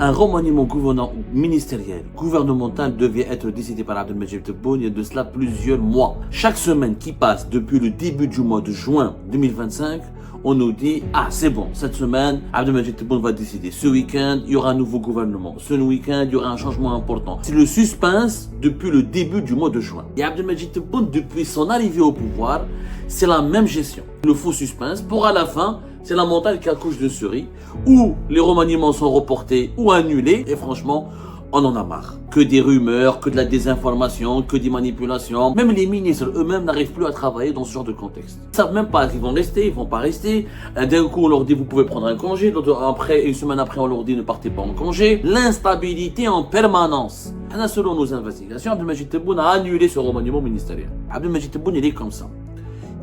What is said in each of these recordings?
Un remaniement gouvernemental devait être décidé par Abdelmajid Tebboune il y a de cela plusieurs mois. Chaque semaine qui passe depuis le début du mois de juin 2025, on nous dit « Ah, c'est bon, cette semaine, Abdelmajid Tebboune va décider. Ce week-end, il y aura un nouveau gouvernement. Ce week-end, il y aura un changement important. » C'est le suspense depuis le début du mois de juin. Et Abdelmajid Tebboune, depuis son arrivée au pouvoir, c'est la même gestion. Le faux suspense pour à la fin, c'est la montagne qui accouche de souris, où les remaniements sont reportés ou annulés, et franchement, on en a marre. Que des rumeurs, que de la désinformation, que des manipulations. Même les ministres eux-mêmes n'arrivent plus à travailler dans ce genre de contexte. Ils ne savent même pas s'ils vont rester, ils ne vont pas rester. D'un coup, on leur dit vous pouvez prendre un congé, après, une semaine après, on leur dit ne partez pas en congé. L'instabilité en permanence. Selon nos investigations, Abdelmajid Tebboune a annulé ce remaniement ministériel. Abdelmajid Tebboune, il est comme ça.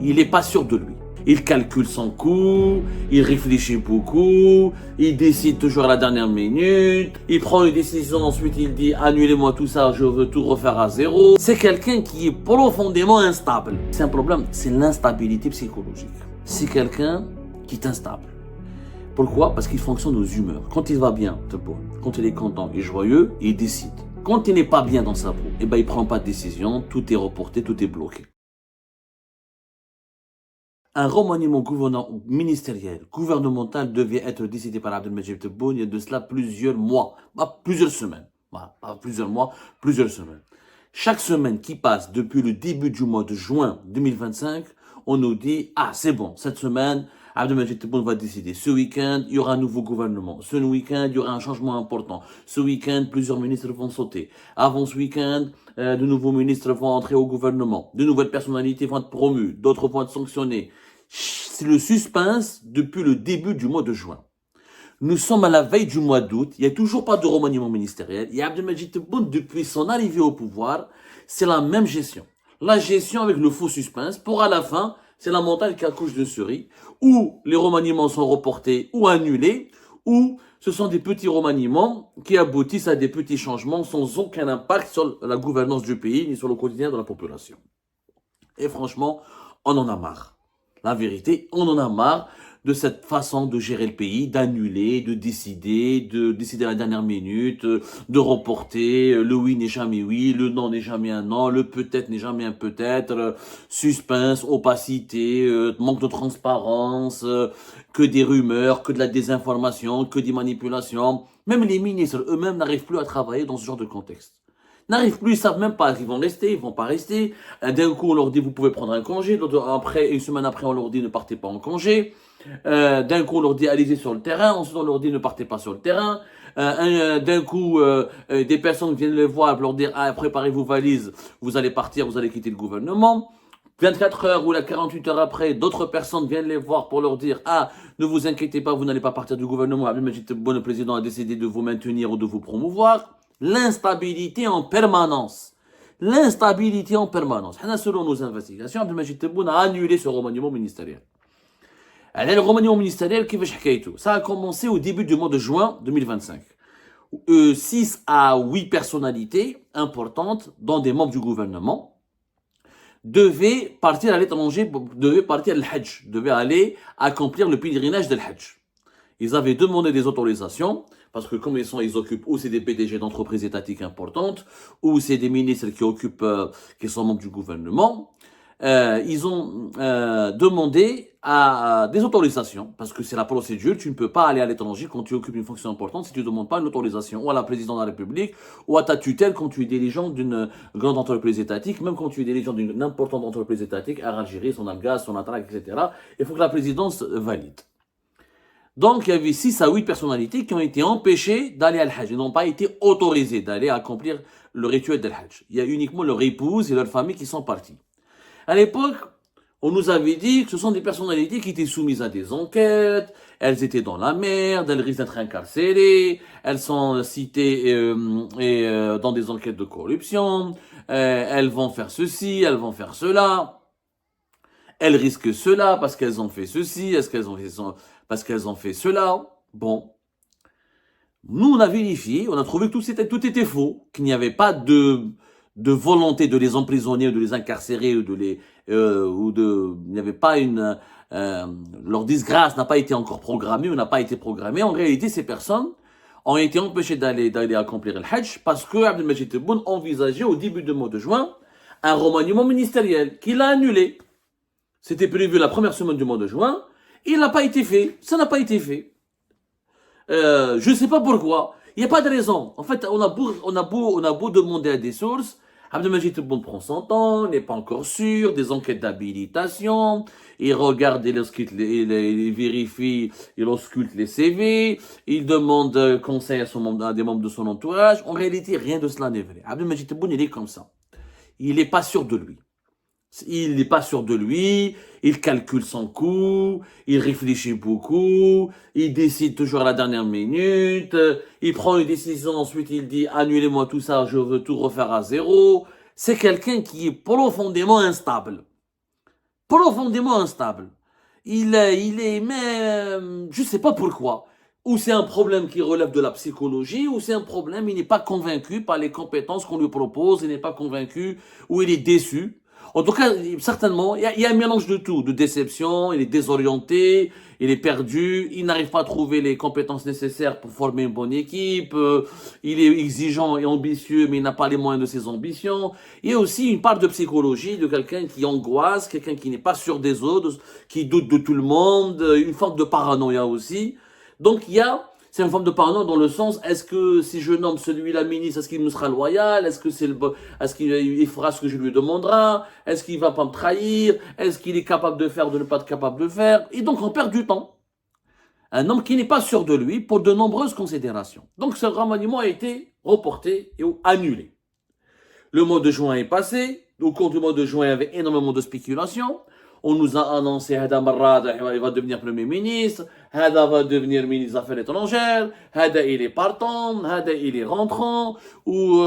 Il n'est pas sûr de lui. Il calcule son coût, il réfléchit beaucoup, il décide toujours à la dernière minute, il prend une décision, ensuite il dit annulez-moi tout ça, je veux tout refaire à zéro. C'est quelqu'un qui est profondément instable. C'est un problème, c'est l'instabilité psychologique. C'est quelqu'un qui est instable. Pourquoi? Parce qu'il fonctionne aux humeurs. Quand il va bien, quand il est content et joyeux, il décide. Quand il n'est pas bien dans sa peau, il ne prend pas de décision, tout est reporté, tout est bloqué. Un remaniement gouvernemental devait être décidé par Abdelmajid Tebboune il y a de cela plusieurs mois, plusieurs semaines. Pas plusieurs mois, plusieurs semaines. Chaque semaine qui passe depuis le début du mois de juin 2025, on nous dit « Ah, c'est bon, cette semaine, Abdelmajid Tebboune va décider. Ce week-end, il y aura un nouveau gouvernement. Ce week-end, il y aura un changement important. Ce week-end, plusieurs ministres vont sauter. Avant ce week-end, de nouveaux ministres vont entrer au gouvernement. De nouvelles personnalités vont être promues. D'autres vont être sanctionnées. » C'est le suspense depuis le début du mois de juin. Nous sommes à la veille du mois d'août. Il n'y a toujours pas de remaniement ministériel. Et Abdelmajid Tebboune, depuis son arrivée au pouvoir, c'est la même gestion. La gestion avec le faux suspense. Pour à la fin, c'est la montagne qui accouche de souris, où les remaniements sont reportés ou annulés, ou ce sont des petits remaniements qui aboutissent à des petits changements sans aucun impact sur la gouvernance du pays ni sur le quotidien de la population. Et franchement, on en a marre. La vérité, on en a marre de cette façon de gérer le pays, d'annuler, de décider à la dernière minute, de reporter, le oui n'est jamais oui, le non n'est jamais un non, le peut-être n'est jamais un peut-être, suspense, opacité, manque de transparence, que des rumeurs, que de la désinformation, que des manipulations. Même les ministres eux-mêmes n'arrivent plus à travailler dans ce genre de contexte. N'arrivent plus, ils savent même pas s'ils vont rester, ils vont pas rester. D'un coup, on leur dit vous pouvez prendre un congé. Après, une semaine après, on leur dit ne partez pas en congé. D'un coup, on leur dit allez-y sur le terrain. Ensuite, on leur dit ne partez pas sur le terrain. D'un coup, des personnes viennent les voir, leur dire ah, préparez vos valises, vous allez partir, vous allez quitter le gouvernement. 24 heures ou 48 heures après, d'autres personnes viennent les voir pour leur dire ah, ne vous inquiétez pas, vous n'allez pas partir du gouvernement. Abdelmajid Tebboune, le président, a décidé de vous maintenir ou de vous promouvoir. L'instabilité en permanence. L'instabilité en permanence. Selon nos investigations, Abdelmajid Tebboune a annulé ce remaniement ministériel. Le remaniement ministériel, ça a commencé au début du mois de juin 2025. 6 à 8 personnalités importantes, dont des membres du gouvernement, devaient partir à l'étranger, devaient partir à l'Hajj, devaient aller accomplir le pèlerinage de l'Hajj. Ils avaient demandé des autorisations, parce que comme ils occupent, ou c'est des PDG d'entreprises étatiques importantes, ou c'est des ministres qui sont membres du gouvernement, ils ont demandé des autorisations, parce que c'est la procédure, tu ne peux pas aller à l'étranger quand tu occupes une fonction importante si tu ne demandes pas une autorisation, ou à la présidence de la République, ou à ta tutelle quand tu es dirigeant d'une grande entreprise étatique, même quand tu es dirigeant d'une importante entreprise étatique, Algérie, son Algaz, son Atrak, etc., il faut que la présidence valide. Donc, il y avait 6 à 8 personnalités qui ont été empêchées d'aller à l'Hajj. Ils n'ont pas été autorisés d'aller accomplir le rituel de l'Hajj. Il y a uniquement leur épouse et leur famille qui sont partis. À l'époque, on nous avait dit que ce sont des personnalités qui étaient soumises à des enquêtes, elles étaient dans la merde, elles risquent d'être incarcérées, elles sont citées dans des enquêtes de corruption, elles vont faire ceci, elles vont faire cela. Elles risquent cela parce qu'elles ont fait ceci, parce qu'elles ont fait cela. Bon. Nous, on a vérifié, on a trouvé que tout était faux, qu'il n'y avait pas de volonté de les emprisonner ou de les incarcérer il n'y avait pas leur disgrâce n'a pas été encore programmée ou n'a pas été programmée. En réalité, ces personnes ont été empêchés d'aller accomplir le Hajj parce que Abdelmajid Tebboune envisageait au début du mois de juin un remaniement ministériel qu'il a annulé. C'était prévu la première semaine du mois de juin, il n'a pas été fait, ça n'a pas été fait. Je ne sais pas pourquoi, il n'y a pas de raison. En fait, on a beau demander à des sources, Abdelmajid Tebboune prend son temps, n'est pas encore sûr, des enquêtes d'habilitation, il regarde, il vérifie, il ausculte les CV, il demande conseil à des membres de son entourage. En réalité, rien de cela n'est vrai. Abdelmajid Tebboune, il est comme ça. Il n'est pas sûr de lui. Il n'est pas sûr de lui, il calcule son coût, il réfléchit beaucoup, il décide toujours à la dernière minute, il prend une décision, ensuite il dit annulez-moi tout ça, je veux tout refaire à zéro. C'est quelqu'un qui est profondément instable. Profondément instable. Je sais pas pourquoi. Ou c'est un problème qui relève de la psychologie, ou c'est un problème, il n'est pas convaincu par les compétences qu'on lui propose, il n'est pas convaincu, ou il est déçu. En tout cas, certainement, il y a un mélange de tout, de déception, il est désorienté, il est perdu, il n'arrive pas à trouver les compétences nécessaires pour former une bonne équipe, il est exigeant et ambitieux, mais il n'a pas les moyens de ses ambitions. Il y a aussi une part de psychologie, de quelqu'un qui angoisse, quelqu'un qui n'est pas sûr des autres, qui doute de tout le monde, une forme de paranoïa aussi. Donc c'est une forme de paranoïa dans le sens, est-ce que si je nomme celui-là ministre, est-ce qu'il me sera loyal? Est-ce qu'il fera ce que je lui demanderai? Est-ce qu'il va pas me trahir? Est-ce qu'il est capable de faire, de ne pas être capable de faire? Et donc on perd du temps. Un homme qui n'est pas sûr de lui pour de nombreuses considérations. Donc ce remaniement a été reporté et annulé. Le mois de juin est passé. Au cours du mois de juin, il y avait énormément de spéculations. On nous a annoncé Hada Marrad, il va devenir Premier ministre, Hada va devenir ministre des Affaires étrangères, Hada il est partant, Hada il est rentrant, ou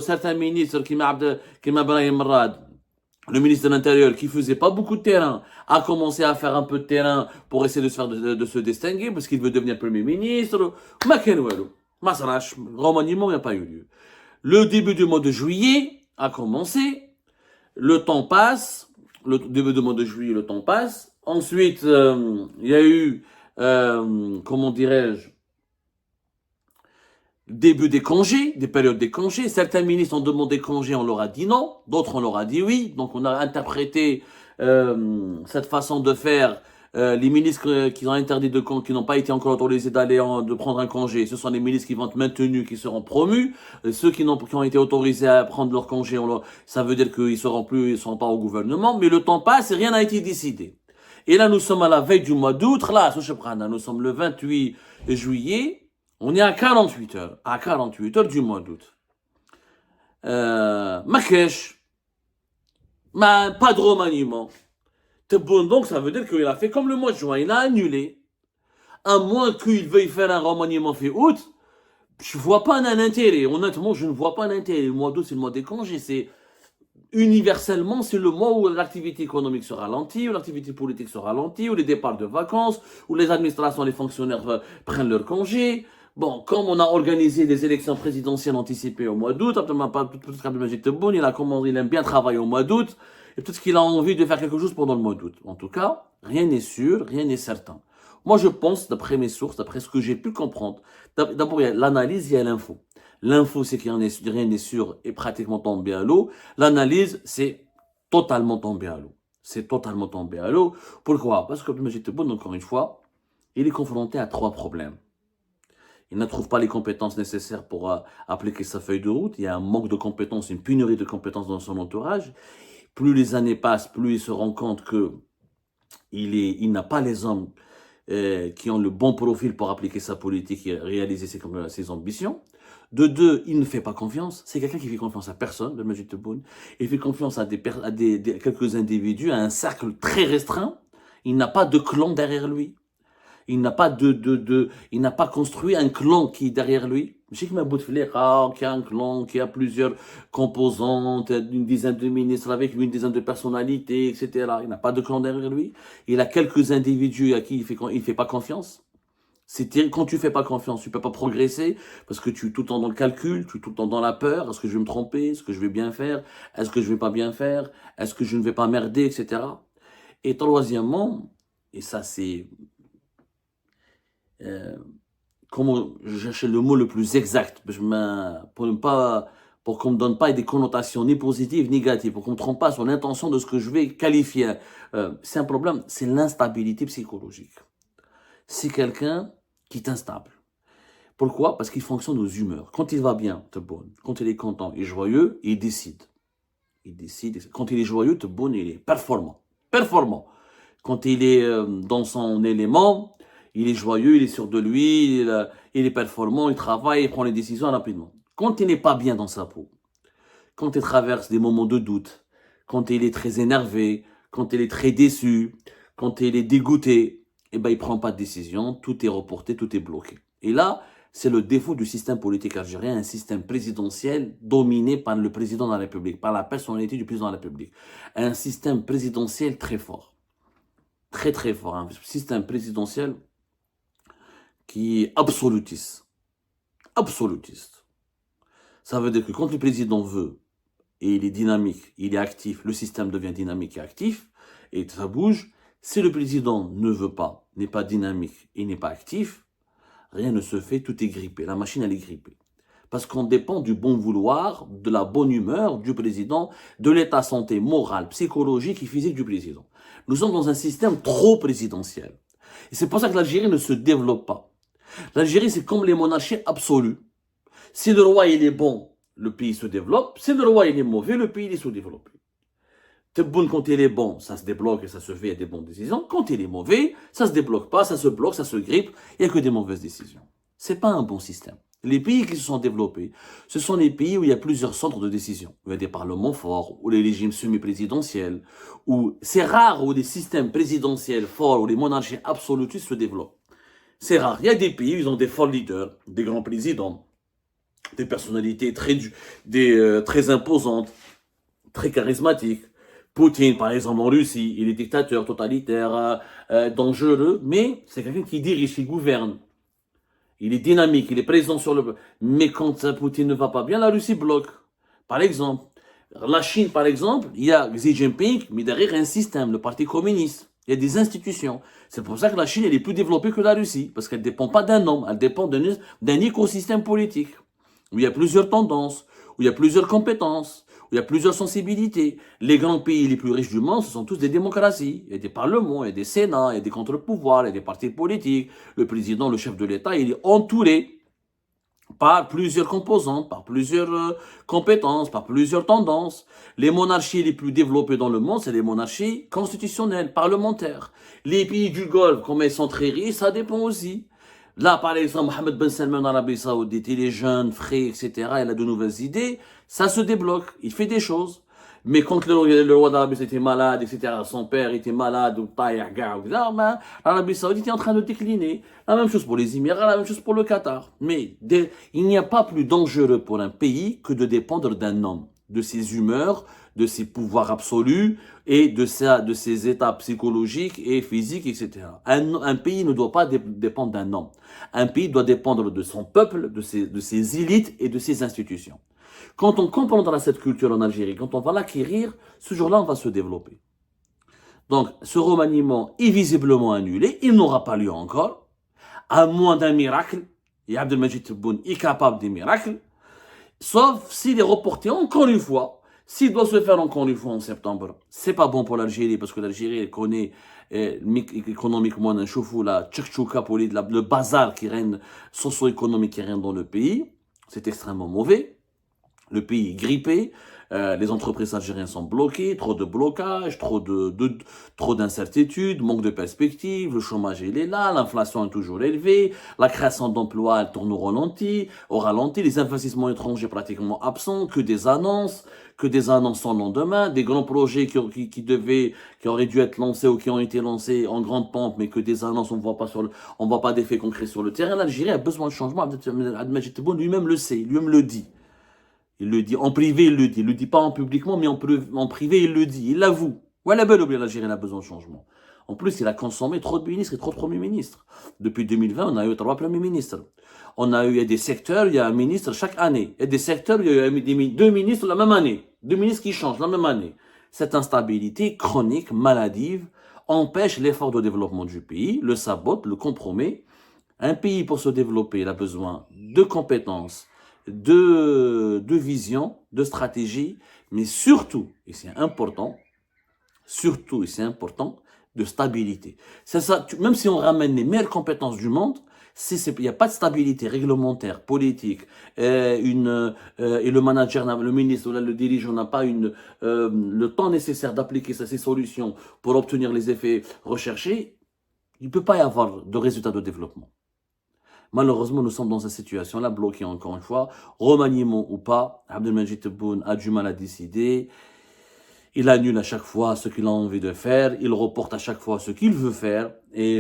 certains ministres qui m'a Brahim Marrad, le ministre de l'Intérieur, qui faisait pas beaucoup de terrain, a commencé à faire un peu de terrain pour essayer de se distinguer, parce qu'il veut devenir Premier ministre. Makenwelo, Masrach, remaniement n'a pas eu lieu. Le début du mois de juillet a commencé, le temps passe, le début du mois de juillet, le temps passe. Ensuite, il y a eu, comment dirais-je, début des congés, des périodes des congés. Certains ministres ont demandé congé, on leur a dit non. D'autres, on leur a dit oui. Donc, on a interprété cette façon de faire. Les ministres qui ont interdit qui n'ont pas été encore autorisés de prendre un congé, ce sont les ministres qui vont être maintenus, qui seront promus. Ceux qui ont été autorisés à prendre leur congé, ça veut dire qu'ils seront pas au gouvernement. Mais le temps passe et rien n'a été décidé. Et là, nous sommes à la veille du mois d'août. Là, nous sommes le 28 juillet. On est à 48 heures. À 48 heures du mois d'août. Makesh. Pas de remaniement. Bon, donc ça veut dire qu'il a fait comme le mois de juin, il a annulé. À moins qu'il veuille faire un remaniement fait août, je vois pas un intérêt. Honnêtement, je ne vois pas un intérêt. Le mois d'août, c'est le mois des congés. Universellement, c'est le mois où l'activité économique se ralentit, où l'activité politique se ralentit, où les départs de vacances, où les administrations, les fonctionnaires prennent leurs congés. Bon, comme on a organisé des élections présidentielles anticipées au mois d'août, peut-être qu'Abdelmajid Tebboune, il aime bien travailler au mois d'août, et peut-être qu'il a envie de faire quelque chose pendant le mois d'août. En tout cas, rien n'est sûr, rien n'est certain. Moi, je pense, d'après mes sources, d'après ce que j'ai pu comprendre, d'abord, il y a l'analyse, il y a l'info. L'info, c'est qu'il rien n'est sûr et pratiquement tombé à l'eau. L'analyse, c'est totalement tombé à l'eau. C'est totalement tombé à l'eau. Pourquoi? Parce que Abdelmajid Tebboune, encore une fois, il est confronté à 3 problèmes. Il ne trouve pas les compétences nécessaires pour appliquer sa feuille de route. Il y a un manque de compétences, une pénurie de compétences dans son entourage. Plus les années passent, plus il se rend compte que il n'a pas les hommes qui ont le bon profil pour appliquer sa politique et réaliser ses ambitions. De deux, il ne fait pas confiance. C'est quelqu'un qui fait confiance à personne, le Majid Tebboune. Il fait confiance à quelques individus, à un cercle très restreint. Il n'a pas de clan derrière lui. Il n'a pas il n'a pas construit un clan qui est derrière lui. Je sais qu'il m'a qui a un clan, qui a plusieurs composantes, une dizaine de ministres avec lui, une dizaine de personnalités, etc. Il n'a pas de clan derrière lui. Il a quelques individus à qui il fait pas confiance. Quand tu fais pas confiance, tu peux pas progresser parce que tu es tout le temps dans le calcul, tu es tout le temps dans la peur. Est-ce que je vais me tromper? Est-ce que je vais bien faire? Est-ce que je vais pas bien faire? Est-ce que je ne vais pas merder, etc. Et troisièmement, et ça c'est comment j'achète le mot le plus exact, pour qu'on me donne pas des connotations ni positives ni négatives, pour qu'on me trompe pas sur l'intention de ce que je vais qualifier. C'est un problème, c'est l'instabilité psychologique. C'est quelqu'un qui est instable. Pourquoi? Parce qu'il fonctionne aux humeurs. Quand il va bien, te bonne. Quand il est content et joyeux, il décide. Il décide. Quand il est joyeux, te bonne, il est performant. Performant. Quand il est dans son élément, il est joyeux, il est sûr de lui, il est performant, il travaille, il prend les décisions rapidement. Quand il n'est pas bien dans sa peau, quand il traverse des moments de doute, quand il est très énervé, quand il est très déçu, quand il est dégoûté, eh ben, il prend pas de décision, tout est reporté, tout est bloqué. Et là, c'est le défaut du système politique algérien, un système présidentiel dominé par le président de la République, par la personnalité du président de la République. Un système présidentiel très fort. Très très fort. Un système présidentiel qui est absolutiste. Absolutiste. Ça veut dire que quand le président veut, et il est dynamique, il est actif, le système devient dynamique et actif, et ça bouge. Si le président ne veut pas, n'est pas dynamique et n'est pas actif, rien ne se fait, tout est grippé. La machine, elle est grippée. Parce qu'on dépend du bon vouloir, de la bonne humeur du président, de l'état santé moral, psychologique et physique du président. Nous sommes dans un système trop présidentiel. Et c'est pour ça que l'Algérie ne se développe pas. L'Algérie, c'est comme les monarchies absolues. Si le roi, il est bon, le pays se développe. Si le roi, il est mauvais, le pays, il est sous-développé. Tebboune, quand il est bon, ça se débloque et ça se fait, il y a des bonnes décisions. Quand il est mauvais, ça se débloque pas, ça se bloque, ça se grippe, il n'y a que des mauvaises décisions. C'est pas un bon système. Les pays qui se sont développés, ce sont les pays où il y a plusieurs centres de décision, où il y a des parlements forts, où les régimes semi-présidentiels, où c'est rare où des systèmes présidentiels forts, où les monarchies absolutistes se développent. C'est rare. Il y a des pays où ils ont des forts leaders, des grands présidents, des personnalités très imposantes, très charismatiques. Poutine, par exemple, en Russie, il est dictateur, totalitaire, dangereux, mais c'est quelqu'un qui dirige, qui gouverne. Il est dynamique, il est présent sur le... Mais quand Poutine ne va pas bien, la Russie bloque. Par exemple, la Chine, par exemple, il y a Xi Jinping, mais derrière un système, le Parti communiste. Il y a des institutions. C'est pour ça que la Chine, elle est plus développée que la Russie, parce qu'elle ne dépend pas d'un homme, elle dépend d'un écosystème politique, où il y a plusieurs tendances, où il y a plusieurs compétences, où il y a plusieurs sensibilités. Les grands pays les plus riches du monde, ce sont tous des démocraties. Il y a des parlements, il y a des sénats, il y a des contre-pouvoirs, il y a des partis politiques. Le président, le chef de l'État, il est entouré par plusieurs composantes, par plusieurs compétences, par plusieurs tendances. Les monarchies les plus développées dans le monde, c'est les monarchies constitutionnelles, parlementaires. Les pays du Golfe, comme elles sont très riches, ça dépend aussi. Là, par exemple, Mohamed Ben Salman en Arabie Saoudite, il est jeune, frais, etc. Il a de nouvelles idées. Ça se débloque. Il fait des choses. Mais quand le roi d'Arabie Saoudite était malade, etc., son père était malade, l'Arabie Saoudite est en train de décliner. La même chose pour les Émirats, la même chose pour le Qatar. Mais il n'y a pas plus dangereux pour un pays que de dépendre d'un homme, de ses humeurs, de ses pouvoirs absolus et de ses états psychologiques et physiques, etc. Un pays ne doit pas dépendre d'un homme. Un pays doit dépendre de son peuple, de ses élites et de ses institutions. Quand on comprendra cette culture en Algérie, quand on va l'acquérir, ce jour-là, on va se développer. Donc, ce remaniement est visiblement annulé, il n'aura pas lieu encore, à moins d'un miracle, et Abdelmajid Tebboune est capable des miracles, sauf s'il est reporté encore une fois. S'il doit se faire encore une fois en septembre, c'est pas bon pour l'Algérie, parce que l'Algérie, elle connaît économiquement un choufou, la tchouka politique, le bazar qui règne, socio-économique qui règne dans le pays. C'est extrêmement mauvais. Le pays est grippé, les entreprises algériennes sont bloquées, trop de blocages, trop d'incertitudes, manque de perspectives, le chômage il est là, l'inflation est toujours élevée, la création d'emplois elle tourne au ralenti, les investissements étrangers pratiquement absents, que des annonces sans lendemain, des grands projets qui auraient dû être lancés ou qui ont été lancés en grande pompe, mais que des annonces on voit pas d'effet concret sur le terrain. L'Algérie a besoin de changement. Abdelmajid Tebboune lui-même le sait, lui-même le dit. Il le dit. En privé, il le dit. Il le dit pas en publiquement, mais en privé, il le dit. Il l'avoue. Voilà, belle oublier l'Algérie a besoin de changement. En plus, il a consommé trop de ministres et trop de premiers ministres. Depuis 2020, on a eu 3 premiers ministres. Il y a des secteurs, il y a un ministre chaque année. Il y a des secteurs, il y a eu 2 ministres la même année. 2 ministres qui changent la même année. Cette instabilité chronique, maladive, empêche l'effort de développement du pays, le sabote, le compromet. Un pays, pour se développer, il a besoin de compétences, de vision, de stratégie, mais surtout, et c'est important, surtout, et c'est important, de stabilité. C'est ça, même si on ramène les meilleures compétences du monde, si il n'y a pas de stabilité réglementaire, politique, et le manager, le ministre ou le dirigeant n'a pas le temps nécessaire d'appliquer ces solutions pour obtenir les effets recherchés, il ne peut pas y avoir de résultats de développement. Malheureusement, nous sommes dans cette situation-là, bloquée encore une fois. Remaniement ou pas, Abdelmajid Tebboune a du mal à décider. Il annule à chaque fois ce qu'il a envie de faire. Il reporte à chaque fois ce qu'il veut faire. Et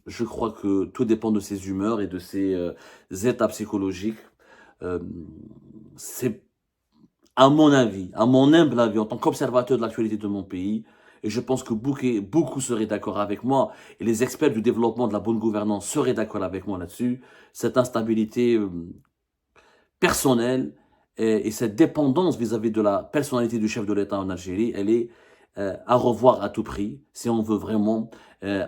je crois que tout dépend de ses humeurs et de ses états psychologiques. C'est, à mon avis, à mon humble avis, en tant qu'observateur de l'actualité de mon pays, et je pense que beaucoup seraient d'accord avec moi, et les experts du développement de la bonne gouvernance seraient d'accord avec moi là-dessus, cette instabilité personnelle et cette dépendance vis-à-vis de la personnalité du chef de l'État en Algérie, elle est à revoir à tout prix si on veut vraiment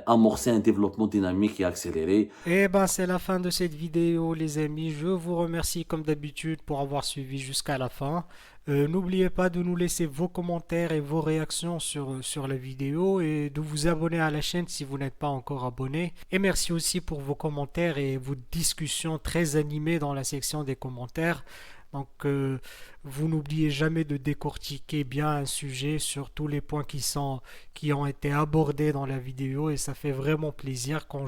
amorcer un développement dynamique et accéléré. Eh ben, c'est la fin de cette vidéo, les amis. Je vous remercie comme d'habitude pour avoir suivi jusqu'à la fin. N'oubliez pas de nous laisser vos commentaires et vos réactions sur la vidéo et de vous abonner à la chaîne si vous n'êtes pas encore abonné. Et merci aussi pour vos commentaires et vos discussions très animées dans la section des commentaires. Donc, vous n'oubliez jamais de décortiquer bien un sujet sur tous les points qui ont été abordés dans la vidéo et ça fait vraiment plaisir quand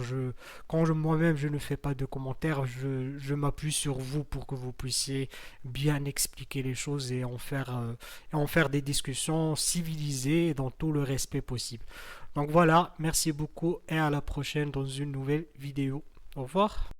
moi-même je ne fais pas de commentaires, je m'appuie sur vous pour que vous puissiez bien expliquer les choses et en faire des discussions civilisées et dans tout le respect possible. Donc voilà, merci beaucoup et à la prochaine dans une nouvelle vidéo. Au revoir.